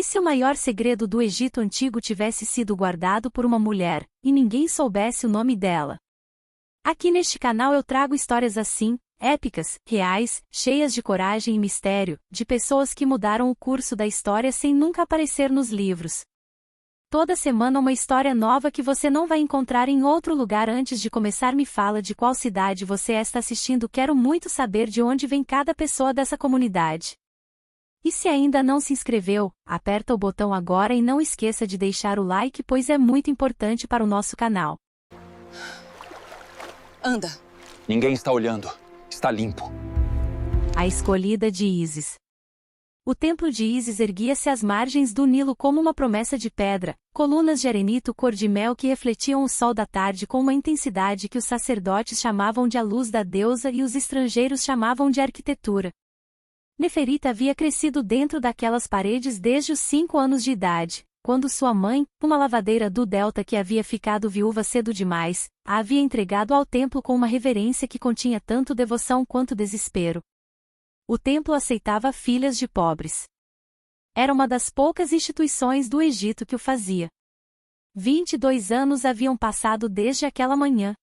se o maior segredo do Egito Antigo tivesse sido guardado por uma mulher, e ninguém soubesse o nome dela? Aqui neste canal eu trago histórias assim, épicas, reais, cheias de coragem e mistério, de pessoas que mudaram o curso da história sem nunca aparecer nos livros. Toda semana uma história nova que você não vai encontrar em outro lugar. Antes de começar, me fala de qual cidade você está assistindo. Quero muito saber de onde vem cada pessoa dessa comunidade. E se ainda não se inscreveu, aperta o botão agora e não esqueça de deixar o like, pois é muito importante para o nosso canal. Anda. Ninguém está olhando. Está limpo. A escolhida de Ísis. O templo de Ísis erguia-se às margens do Nilo como uma promessa de pedra, colunas de arenito cor de mel que refletiam o sol da tarde com uma intensidade que os sacerdotes chamavam de a luz da deusa e os estrangeiros chamavam de arquitetura. Neferita havia crescido dentro daquelas paredes desde os 5 anos de idade, quando sua mãe, uma lavadeira do Delta que havia ficado viúva cedo demais, a havia entregado ao templo com uma reverência que continha tanto devoção quanto desespero. O templo aceitava filhas de pobres. Era uma das poucas instituições do Egito que o fazia. 22 anos haviam passado desde aquela manhã.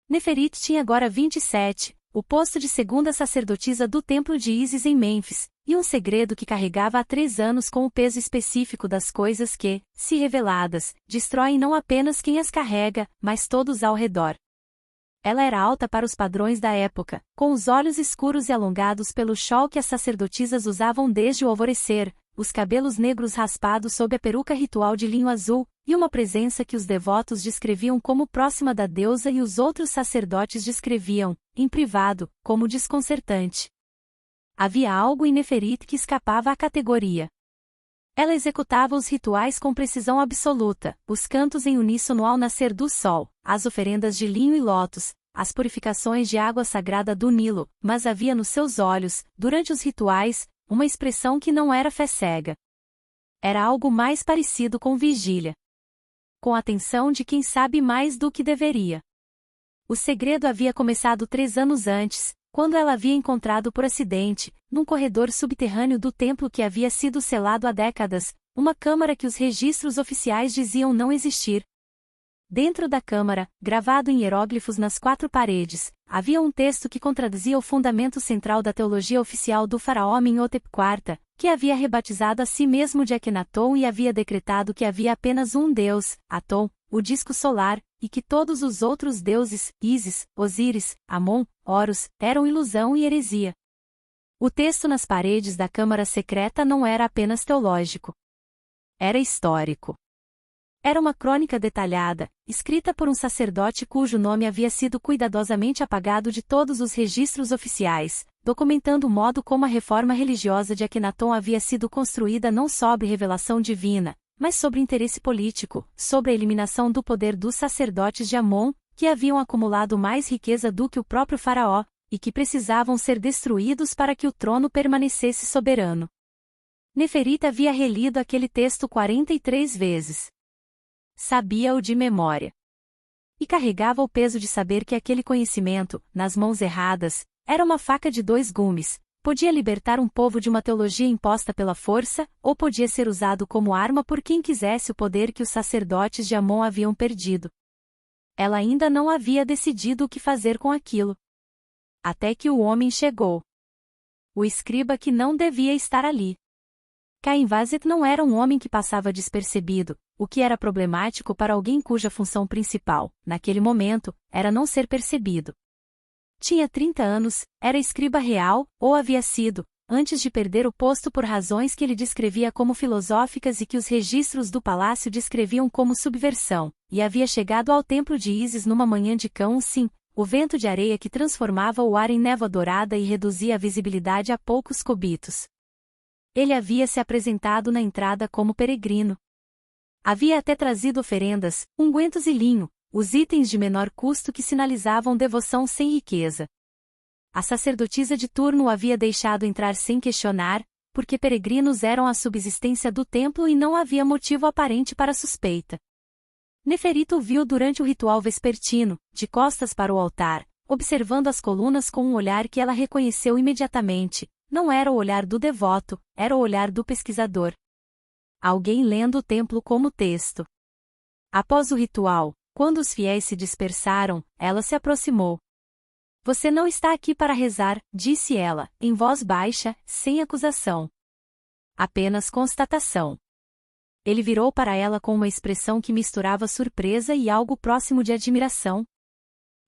Neferite tinha agora 27, o posto de segunda sacerdotisa do templo de Ísis em Mênfis, e um segredo que carregava há 3 anos com o peso específico das coisas que, se reveladas, destroem não apenas quem as carrega, mas todos ao redor. Ela era alta para os padrões da época, com os olhos escuros e alongados pelo chol que as sacerdotisas usavam desde o alvorecer, os cabelos negros raspados sob a peruca ritual de linho azul, e uma presença que os devotos descreviam como próxima da deusa e os outros sacerdotes descreviam, em privado, como desconcertante. Havia algo em Neferite que escapava à categoria. Ela executava os rituais com precisão absoluta, os cantos em uníssono ao nascer do sol, as oferendas de linho e lótus, as purificações de água sagrada do Nilo, mas havia nos seus olhos, durante os rituais, uma expressão que não era fé cega. Era algo mais parecido com vigília. Com a atenção de quem sabe mais do que deveria. O segredo havia começado 3 anos antes, quando ela havia encontrado por acidente, num corredor subterrâneo do templo que havia sido selado há décadas, uma câmara que os registros oficiais diziam não existir. Dentro da câmara, gravado em hieróglifos nas 4 paredes, havia um texto que contradizia o fundamento central da teologia oficial do faraó Amenhotep IV, que havia rebatizado a si mesmo de Akhenaton e havia decretado que havia apenas um deus, Aton, o disco solar, e que todos os outros deuses, Ísis, Osíris, Amon, Horus, eram ilusão e heresia. O texto nas paredes da câmara secreta não era apenas teológico. Era histórico. Era uma crônica detalhada, escrita por um sacerdote cujo nome havia sido cuidadosamente apagado de todos os registros oficiais, documentando o modo como a reforma religiosa de Akhenaton havia sido construída não sobre revelação divina, mas sobre interesse político, sobre a eliminação do poder dos sacerdotes de Amon, que haviam acumulado mais riqueza do que o próprio faraó, e que precisavam ser destruídos para que o trono permanecesse soberano. Neferita havia relido aquele texto 43 vezes. Sabia-o de memória. E carregava o peso de saber que aquele conhecimento, nas mãos erradas, era uma faca de 2 gumes, podia libertar um povo de uma teologia imposta pela força, ou podia ser usado como arma por quem quisesse o poder que os sacerdotes de Amon haviam perdido. Ela ainda não havia decidido o que fazer com aquilo. Até que o homem chegou. O escriba que não devia estar ali. Caim Vazet não era um homem que passava despercebido, o que era problemático para alguém cuja função principal, naquele momento, era não ser percebido. Tinha 30 anos, era escriba real, ou havia sido, antes de perder o posto por razões que ele descrevia como filosóficas e que os registros do palácio descreviam como subversão, e havia chegado ao templo de Ísis numa manhã de cão, sim, o vento de areia que transformava o ar em névoa dourada e reduzia a visibilidade a poucos cubitos. Ele havia se apresentado na entrada como peregrino. Havia até trazido oferendas, ungüentos e linho, os itens de menor custo que sinalizavam devoção sem riqueza. A sacerdotisa de turno o havia deixado entrar sem questionar, porque peregrinos eram a subsistência do templo e não havia motivo aparente para suspeita. Neferita o viu durante o ritual vespertino, de costas para o altar, observando as colunas com um olhar que ela reconheceu imediatamente. Não era o olhar do devoto, era o olhar do pesquisador. Alguém lendo o templo como texto. Após o ritual, quando os fiéis se dispersaram, ela se aproximou. Você não está aqui para rezar, disse ela, em voz baixa, sem acusação. Apenas constatação. Ele virou para ela com uma expressão que misturava surpresa e algo próximo de admiração.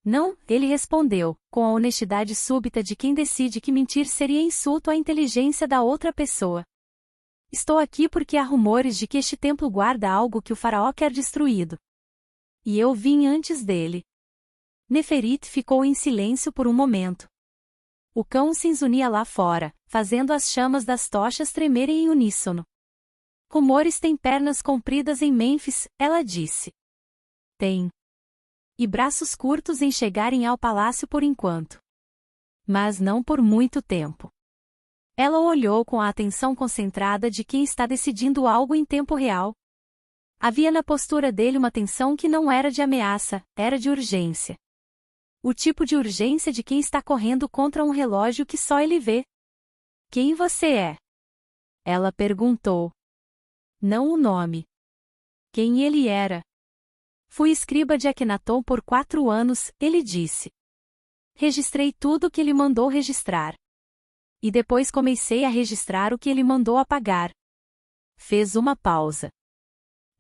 Não, ele respondeu, com a honestidade súbita de quem decide que mentir seria insulto à inteligência da outra pessoa. Estou aqui porque há rumores de que este templo guarda algo que o faraó quer destruído. E eu vim antes dele. Neferit ficou em silêncio por um momento. O cão cinzunia lá fora, fazendo as chamas das tochas tremerem em uníssono. Rumores têm pernas compridas em Mênfis, ela disse. Tem. E braços curtos em chegarem ao palácio por enquanto. Mas não por muito tempo. Ela o olhou com a atenção concentrada de quem está decidindo algo em tempo real. Havia na postura dele uma tensão que não era de ameaça, era de urgência. O tipo de urgência de quem está correndo contra um relógio que só ele vê. Quem você é? Ela perguntou. Não o nome. Quem ele era? Fui escriba de Akhenaton por 4 anos, ele disse. Registrei tudo o que ele mandou registrar. E depois comecei a registrar o que ele mandou apagar. Fez uma pausa.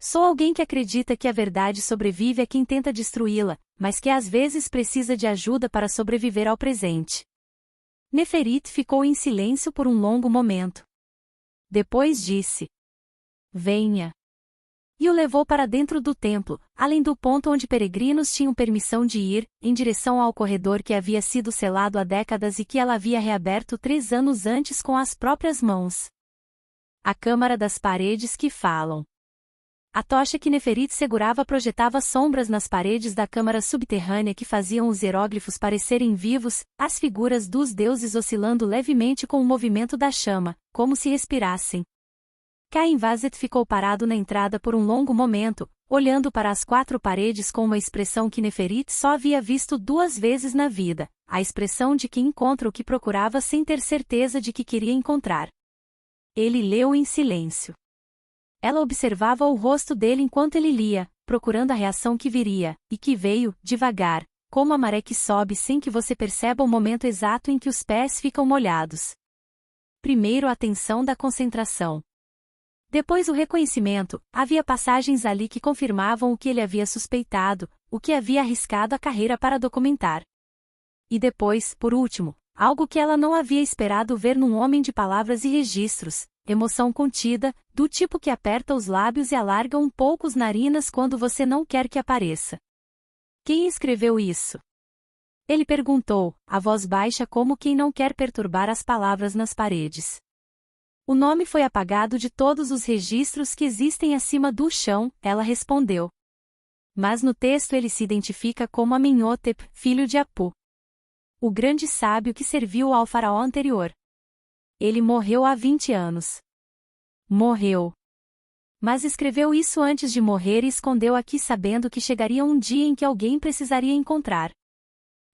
Sou alguém que acredita que a verdade sobrevive a quem tenta destruí-la, mas que às vezes precisa de ajuda para sobreviver ao presente. Neferit ficou em silêncio por um longo momento. Depois disse. Venha. E o levou para dentro do templo, além do ponto onde peregrinos tinham permissão de ir, em direção ao corredor que havia sido selado há décadas e que ela havia reaberto 3 anos antes com as próprias mãos. A câmara das paredes que falam. A tocha que Neferit segurava projetava sombras nas paredes da câmara subterrânea que faziam os hieróglifos parecerem vivos, as figuras dos deuses oscilando levemente com o movimento da chama, como se respirassem. Caim Vazet ficou parado na entrada por um longo momento, olhando para as 4 paredes com uma expressão que Neferit só havia visto 2 vezes na vida, a expressão de quem encontra o que procurava sem ter certeza de que queria encontrar. Ele leu em silêncio. Ela observava o rosto dele enquanto ele lia, procurando a reação que viria, e que veio, devagar, como a maré que sobe sem que você perceba o momento exato em que os pés ficam molhados. Primeiro a tensão da concentração. Depois o reconhecimento, havia passagens ali que confirmavam o que ele havia suspeitado, o que havia arriscado a carreira para documentar. E depois, por último, algo que ela não havia esperado ver num homem de palavras e registros, emoção contida, do tipo que aperta os lábios e alarga um pouco as narinas quando você não quer que apareça. Quem escreveu isso? Ele perguntou, a voz baixa como quem não quer perturbar as palavras nas paredes. O nome foi apagado de todos os registros que existem acima do chão, ela respondeu. Mas no texto ele se identifica como Amenhotep, filho de Apu. O grande sábio que serviu ao faraó anterior. Ele morreu há 20 anos. Morreu. Mas escreveu isso antes de morrer e escondeu aqui sabendo que chegaria um dia em que alguém precisaria encontrar.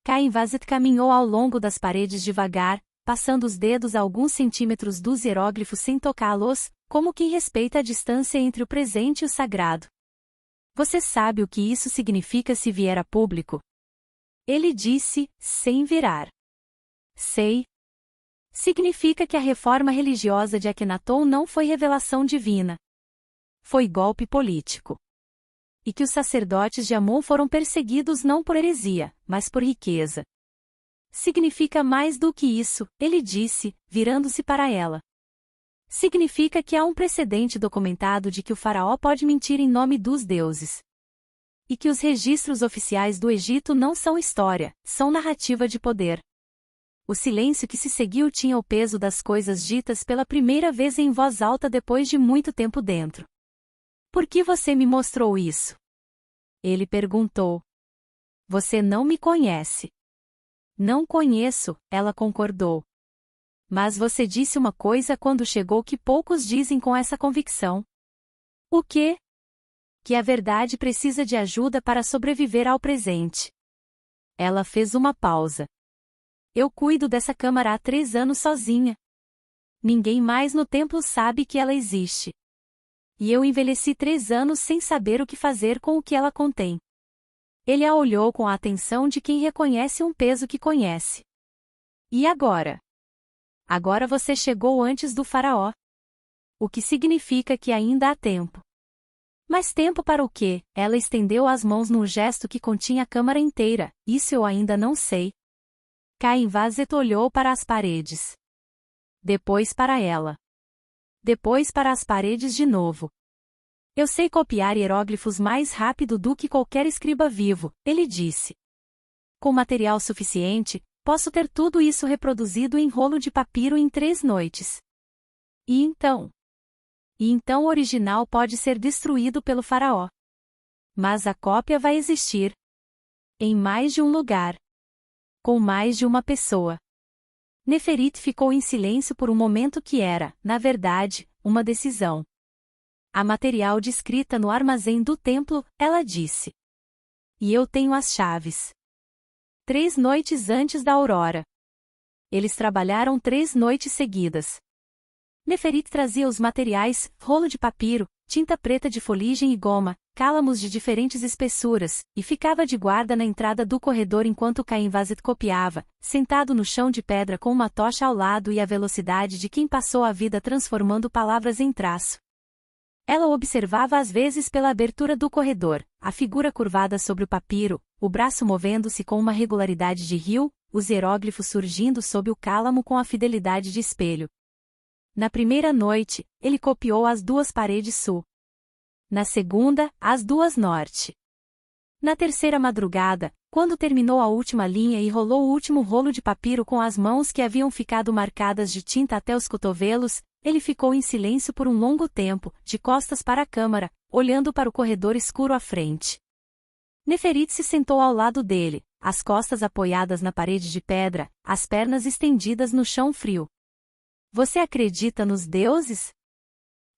Caim Vazet caminhou ao longo das paredes devagar, passando os dedos a alguns centímetros dos hieróglifos sem tocá-los, como quem respeita a distância entre o presente e o sagrado. Você sabe o que isso significa se vier a público? Ele disse, sem virar. Sei. Significa que a reforma religiosa de Akhenaton não foi revelação divina. Foi golpe político. E que os sacerdotes de Amon foram perseguidos não por heresia, mas por riqueza. Significa mais do que isso, ele disse, virando-se para ela. Significa que há um precedente documentado de que o faraó pode mentir em nome dos deuses. E que os registros oficiais do Egito não são história, são narrativa de poder. O silêncio que se seguiu tinha o peso das coisas ditas pela primeira vez em voz alta depois de muito tempo dentro. Por que você me mostrou isso? Ele perguntou. Você não me conhece. Não conheço, ela concordou. Mas você disse uma coisa quando chegou que poucos dizem com essa convicção. O quê? Que a verdade precisa de ajuda para sobreviver ao presente. Ela fez uma pausa. Eu cuido dessa câmara há 3 anos sozinha. Ninguém mais no templo sabe que ela existe. e eu envelheci 3 anos sem saber o que fazer com o que ela contém. Ele a olhou com a atenção de quem reconhece um peso que conhece. E agora? Agora você chegou antes do faraó. O que significa que ainda há tempo. Mas tempo para o quê? Ela estendeu as mãos num gesto que continha a câmara inteira. Isso eu ainda não sei. Caim Vazet olhou para as paredes. Depois para ela. Depois para as paredes de novo. Eu sei copiar hieróglifos mais rápido do que qualquer escriba vivo, ele disse. Com material suficiente, posso ter tudo isso reproduzido em rolo de papiro em 3 noites. E então? E então o original pode ser destruído pelo faraó. Mas a cópia vai existir. Em mais de um lugar. Com mais de uma pessoa. Neferit ficou em silêncio por um momento que era, na verdade, uma decisão. Há material de escrita no armazém do templo, ela disse. E eu tenho as chaves. 3 noites antes da aurora. Eles trabalharam 3 noites seguidas. Neferit trazia os materiais, rolo de papiro, tinta preta de foligem e goma, cálamos de diferentes espessuras, e ficava de guarda na entrada do corredor enquanto Caim Vazet copiava, sentado no chão de pedra com uma tocha ao lado e a velocidade de quem passou a vida transformando palavras em traço. Ela o observava às vezes pela abertura do corredor, a figura curvada sobre o papiro, o braço movendo-se com uma regularidade de rio, os hieróglifos surgindo sob o cálamo com a fidelidade de espelho. Na primeira noite, ele copiou as 2 paredes sul. Na segunda, as 2 norte. Na terceira madrugada, quando terminou a última linha e rolou o último rolo de papiro com as mãos que haviam ficado marcadas de tinta até os cotovelos, ele ficou em silêncio por um longo tempo, de costas para a câmara, olhando para o corredor escuro à frente. Neferit se sentou ao lado dele, as costas apoiadas na parede de pedra, as pernas estendidas no chão frio. Você acredita nos deuses?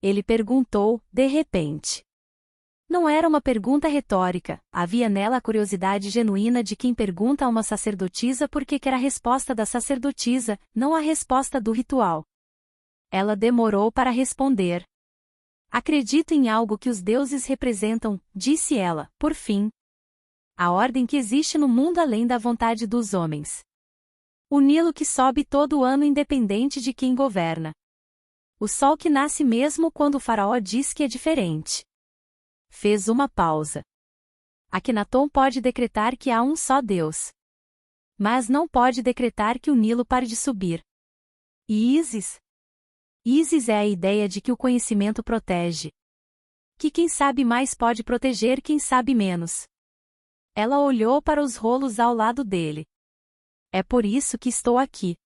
Ele perguntou, de repente. Não era uma pergunta retórica, havia nela a curiosidade genuína de quem pergunta a uma sacerdotisa porque quer a resposta da sacerdotisa, não a resposta do ritual. Ela demorou para responder. Acredito em algo que os deuses representam, disse ela, por fim. A ordem que existe no mundo além da vontade dos homens. O Nilo que sobe todo ano independente de quem governa. O sol que nasce mesmo quando o faraó diz que é diferente. Fez uma pausa. Akhenaton pode decretar que há um só Deus. Mas não pode decretar que o Nilo pare de subir. E Ísis? Ísis é a ideia de que o conhecimento protege. Que quem sabe mais pode proteger quem sabe menos. Ela olhou para os rolos ao lado dele. É por isso que estou aqui.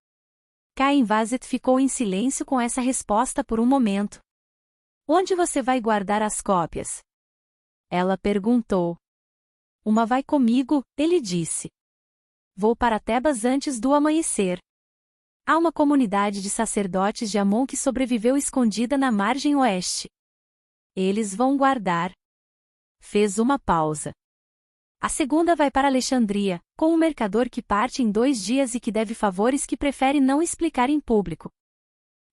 Caim Vazet ficou em silêncio com essa resposta por um momento. Onde você vai guardar as cópias? Ela perguntou. Uma vai comigo, ele disse. Vou para Tebas antes do amanhecer. Há uma comunidade de sacerdotes de Amon que sobreviveu escondida na margem oeste. Eles vão guardar. Fez uma pausa. A segunda vai para Alexandria, com um mercador que parte em 2 dias e que deve favores que prefere não explicar em público.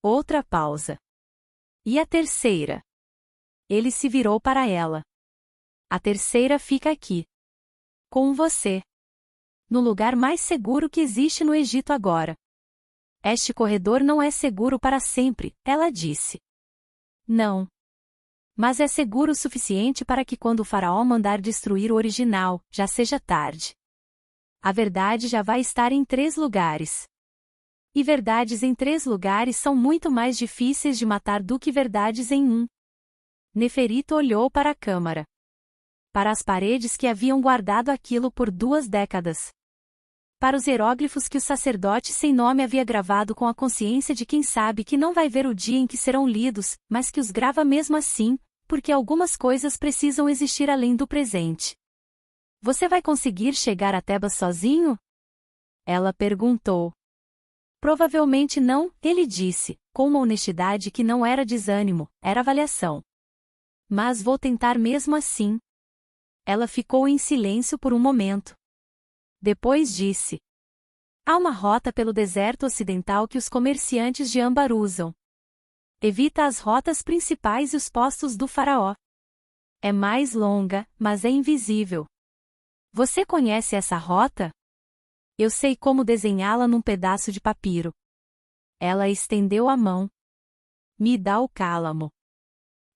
Outra pausa. E a terceira? Ele se virou para ela. A terceira fica aqui. Com você. No lugar mais seguro que existe no Egito agora. Este corredor não é seguro para sempre, ela disse. Não. Mas é seguro o suficiente para que quando o faraó mandar destruir o original, já seja tarde. A verdade já vai estar em 3 lugares. E verdades em 3 lugares são muito mais difíceis de matar do que verdades em um. Neferit olhou para a câmara. Para as paredes que haviam guardado aquilo por 2 décadas. Para os hieróglifos que o sacerdote sem nome havia gravado com a consciência de quem sabe que não vai ver o dia em que serão lidos, mas que os grava mesmo assim, porque algumas coisas precisam existir além do presente. Você vai conseguir chegar a Tebas sozinho? Ela perguntou. Provavelmente não, ele disse, com uma honestidade que não era desânimo, era avaliação. Mas vou tentar mesmo assim. Ela ficou em silêncio por um momento. Depois disse. Há uma rota pelo deserto ocidental que os comerciantes de âmbar usam. Evita as rotas principais e os postos do faraó. É mais longa, mas é invisível. Você conhece essa rota? Eu sei como desenhá-la num pedaço de papiro. Ela estendeu a mão. Me dá o cálamo.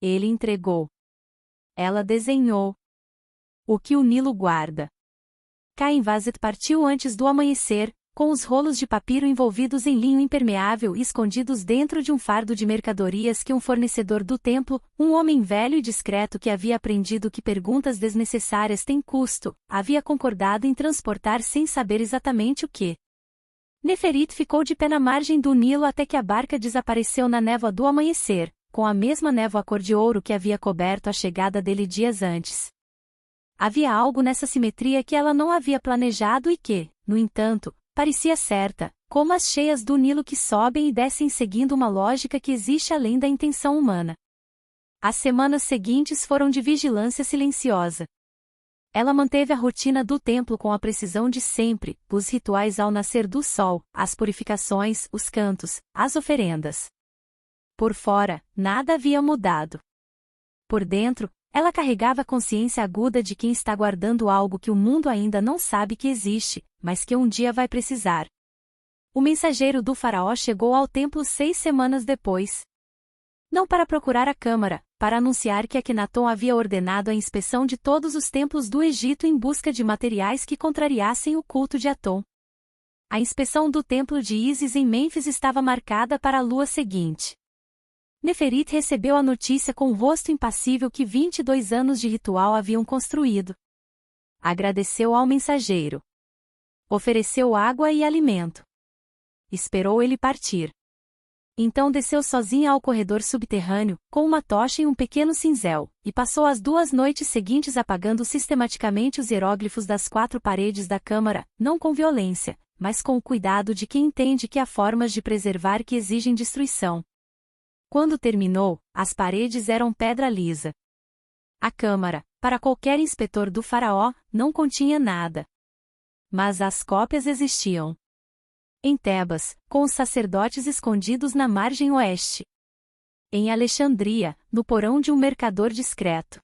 Ele entregou. Ela desenhou. O que o Nilo guarda. Caim Vazet partiu antes do amanhecer, com os rolos de papiro envolvidos em linho impermeável e escondidos dentro de um fardo de mercadorias que um fornecedor do templo, um homem velho e discreto que havia aprendido que perguntas desnecessárias têm custo, havia concordado em transportar sem saber exatamente o que. Neferit ficou de pé na margem do Nilo até que a barca desapareceu na névoa do amanhecer, com a mesma névoa cor de ouro que havia coberto a chegada dele dias antes. Havia algo nessa simetria que ela não havia planejado e que, no entanto, parecia certa, como as cheias do Nilo que sobem e descem seguindo uma lógica que existe além da intenção humana. As semanas seguintes foram de vigilância silenciosa. Ela manteve a rotina do templo com a precisão de sempre, os rituais ao nascer do sol, as purificações, os cantos, as oferendas. Por fora, nada havia mudado. Por dentro, ela carregava a consciência aguda de quem está guardando algo que o mundo ainda não sabe que existe, mas que um dia vai precisar. O mensageiro do faraó chegou ao templo 6 semanas depois. Não para procurar a câmara, para anunciar que Akhenaton havia ordenado a inspeção de todos os templos do Egito em busca de materiais que contrariassem o culto de Aton. A inspeção do templo de Ísis em Mênfis estava marcada para a lua seguinte. Neferit recebeu a notícia com o rosto impassível que 22 anos de ritual haviam construído. Agradeceu ao mensageiro. Ofereceu água e alimento. Esperou ele partir. Então desceu sozinha ao corredor subterrâneo, com uma tocha e um pequeno cinzel, e passou as 2 noites seguintes apagando sistematicamente os hieróglifos das 4 paredes da câmara, não com violência, mas com o cuidado de quem entende que há formas de preservar que exigem destruição. Quando terminou, as paredes eram pedra lisa. A câmara, para qualquer inspetor do faraó, não continha nada. Mas as cópias existiam. Em Tebas, com os sacerdotes escondidos na margem oeste. Em Alexandria, no porão de um mercador discreto.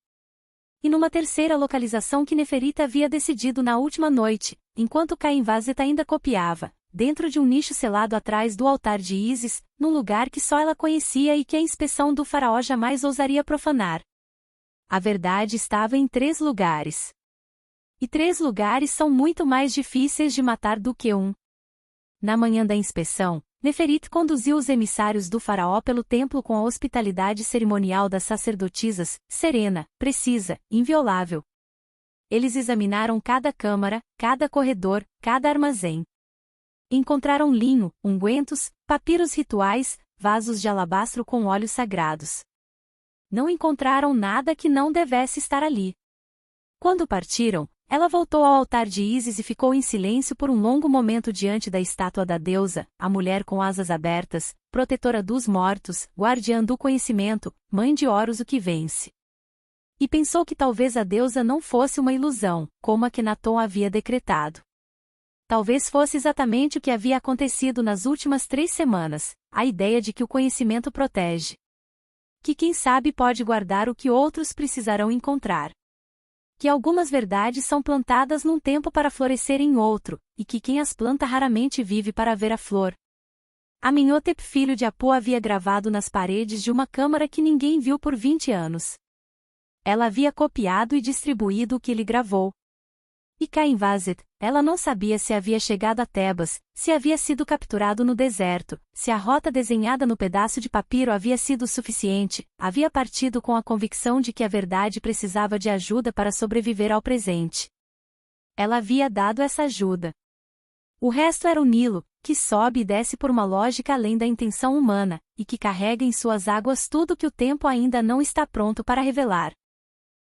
E numa terceira localização que Neferit havia decidido na última noite, enquanto Caim Vazet ainda copiava, dentro de um nicho selado atrás do altar de Ísis, num lugar que só ela conhecia e que a inspeção do faraó jamais ousaria profanar. A verdade estava em 3 lugares. E 3 lugares são muito mais difíceis de matar do que um. Na manhã da inspeção, Neferit conduziu os emissários do faraó pelo templo com a hospitalidade cerimonial das sacerdotisas, serena, precisa, inviolável. Eles examinaram cada câmara, cada corredor, cada armazém. Encontraram linho, ungüentos, papiros rituais, vasos de alabastro com óleos sagrados. Não encontraram nada que não devesse estar ali. Quando partiram, ela voltou ao altar de Ísis e ficou em silêncio por um longo momento diante da estátua da deusa, a mulher com asas abertas, protetora dos mortos, guardiã do conhecimento, mãe de Horus o que vence. E pensou que talvez a deusa não fosse uma ilusão, como Akhenaton havia decretado. Talvez fosse exatamente o que havia acontecido nas últimas 3 semanas, a ideia de que o conhecimento protege. Que quem sabe pode guardar o que outros precisarão encontrar. Que algumas verdades são plantadas num tempo para florescer em outro, e que quem as planta raramente vive para ver a flor. Amenhotep filho de Apu havia gravado nas paredes de uma câmara que ninguém viu por 20 anos. Ela havia copiado e distribuído o que ele gravou. E Caim Vazet, ela não sabia se havia chegado a Tebas, se havia sido capturado no deserto, se a rota desenhada no pedaço de papiro havia sido suficiente, havia partido com a convicção de que a verdade precisava de ajuda para sobreviver ao presente. Ela havia dado essa ajuda. O resto era o Nilo, que sobe e desce por uma lógica além da intenção humana, e que carrega em suas águas tudo que o tempo ainda não está pronto para revelar.